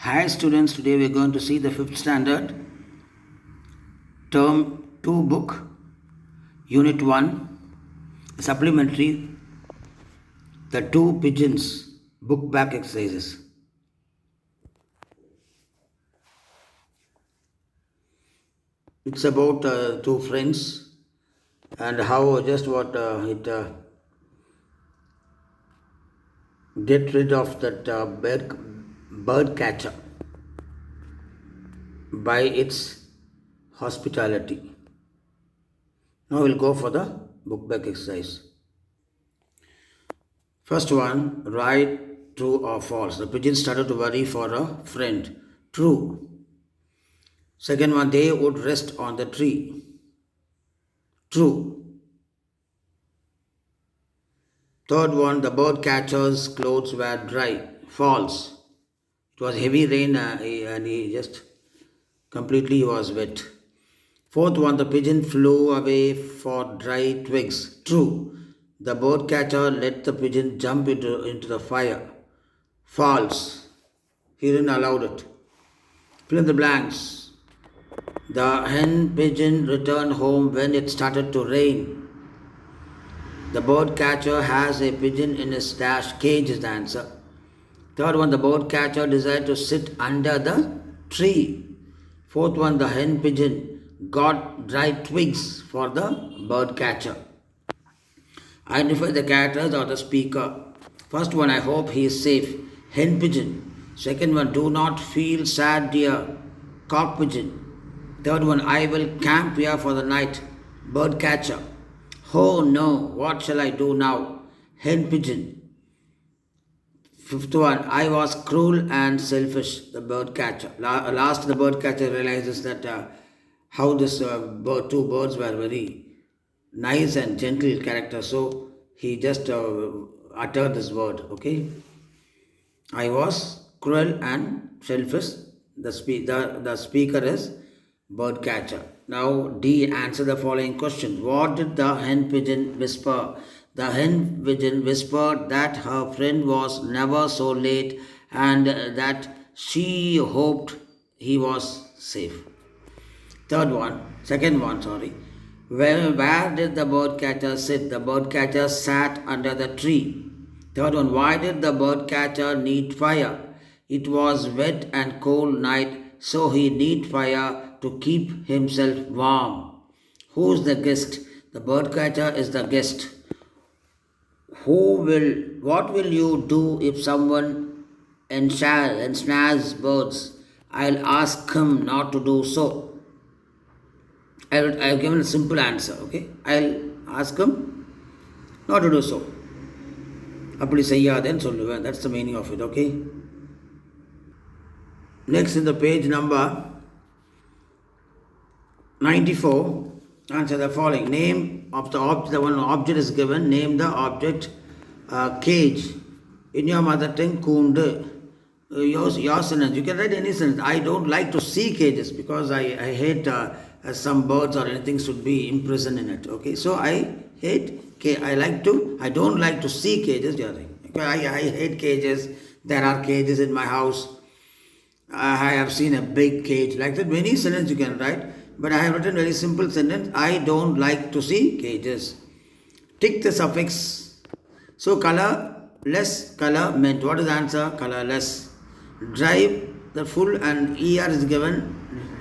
Hi students, today we are going to see the 5th standard term 2 book, unit 1, supplementary, the two pigeons, book back exercises. It's about two friends and how just what it get rid of that bird catcher by its hospitality. Now we'll go for the book back exercise. First one, write true or false. The pigeon started to worry for a friend. True. Second one, they would rest on the tree. True. Third one, the bird catcher's clothes were dry. False. It was heavy rain and he just completely was wet. Fourth one, the pigeon flew away for dry twigs. True. The bird catcher let the pigeon jump into the fire. False. He didn't allow it. Fill in the blanks. The hen pigeon returned home when it started to rain. The bird catcher has a pigeon in his cage is the answer. Third one, the bird catcher decided to sit under the tree. Fourth one, the hen pigeon got dry twigs for the bird catcher. Identify the characters or the speaker. First one, I hope he is safe. Hen pigeon. Second one, do not feel sad, dear. Cock pigeon. Third one, I will camp here for the night. Bird catcher. Oh no, what shall I do now? Hen pigeon. Fifth one, I was cruel and selfish. The bird catcher. Last, the bird catcher realizes that how this two birds were very nice and gentle character. So he just uttered this word. Okay, I was cruel and selfish. The speaker is bird catcher. Now D, answer the following questions. What did the hen pigeon whisper? The hen pigeon whispered that her friend was never so late and that she hoped he was safe. Second one, sorry. Where did the bird catcher sit? The bird catcher sat under the tree. Third one, why did the bird catcher need fire? It was wet and cold night, so he need fire to keep himself warm. Who's the guest? The bird catcher is the guest. What will you do if someone ensnares birds? I'll ask him not to do so. I've given a simple answer, okay? I'll ask him not to do so. அப்படி செய்யாதேன்னு சொல்லுவேன். That's the meaning of it, okay? Next in the page number 94, answer the following. Name of the object, the one object is given, name the object. Cage. In your mother tongue, kundu. Your sentence, you can write any sentence. I don't like to see cages because I hate some birds or anything should be imprisoned in it. Okay, so I don't like to see cages. I hate cages. There are cages in my house. I have seen a big cage. Like that, many sentences you can write. But I have written very simple sentence. I don't like to see cages. Tick the suffix. So colorless, color meant. What is the answer? Colorless. Drive, the full and ER is given.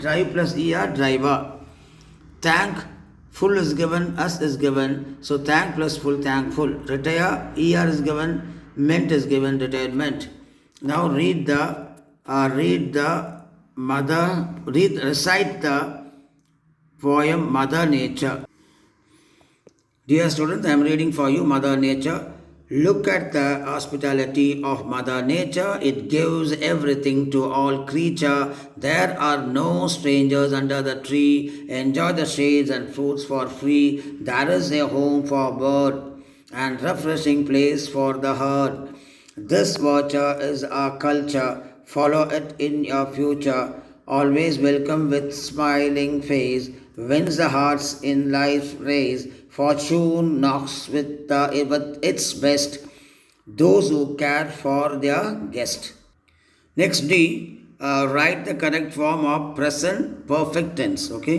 Drive plus ER, driver. Thank, full is given, us is given. So thank plus full, thankful. Retire, ER is given. Meant is given, retirement. Now recite the poem Mother Nature. Dear students, I am reading for you Mother Nature. Look at the hospitality of Mother Nature. It gives everything to all creature. There are no strangers under the tree. Enjoy the shades and fruits for free. There is a home for bird and refreshing place for the herd. This virtue is our culture. Follow it in your future. Always welcome with smiling face. Wins the hearts in life's race. Fortune knocks with its best those who care for their guest. Next D, write the correct form of present perfect tense. Okay.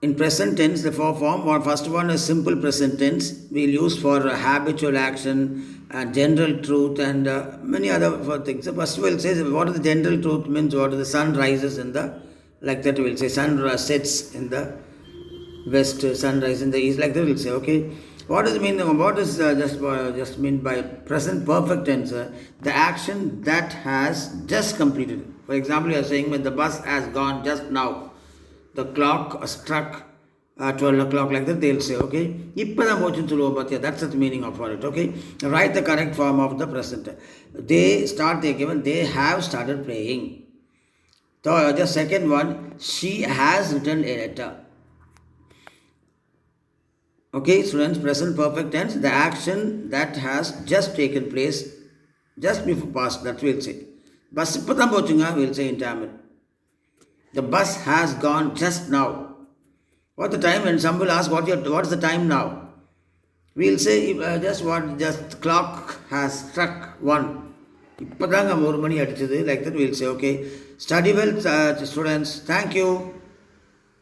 In present tense, the form, first one is simple present tense. We'll use for habitual action, general truth, and many other things. So first we'll say what is the general truth means. What is the sun rises in the, like that we'll say sun sets in the west, sunrise in the east, like that we'll say. Okay. What does it mean? What is just mean by present perfect tense? The action that has just completed. For example, you are saying when the bus has gone just now, the clock struck 12 o'clock, like that they'll say. Okay, இப்பதான் போச்சுன்னு சொல்லுவோம் பார்த்தியா, that's the meaning of it. Okay, write the correct form of the present. They given, they have started praying. So the second one, she has written a letter. Okay, students, present perfect tense, the action that has just taken place just before past, that we'll say. Bus இப்பதான் போச்சுங்க, we'll say in Tamil. The bus has gone just now. What's the time? When some will ask, what's the time now? We'll say just clock has struck 1. இப்பதாங்க 1 மணி அடிச்சது, like that we'll say. Okay, study well, students. Thank you.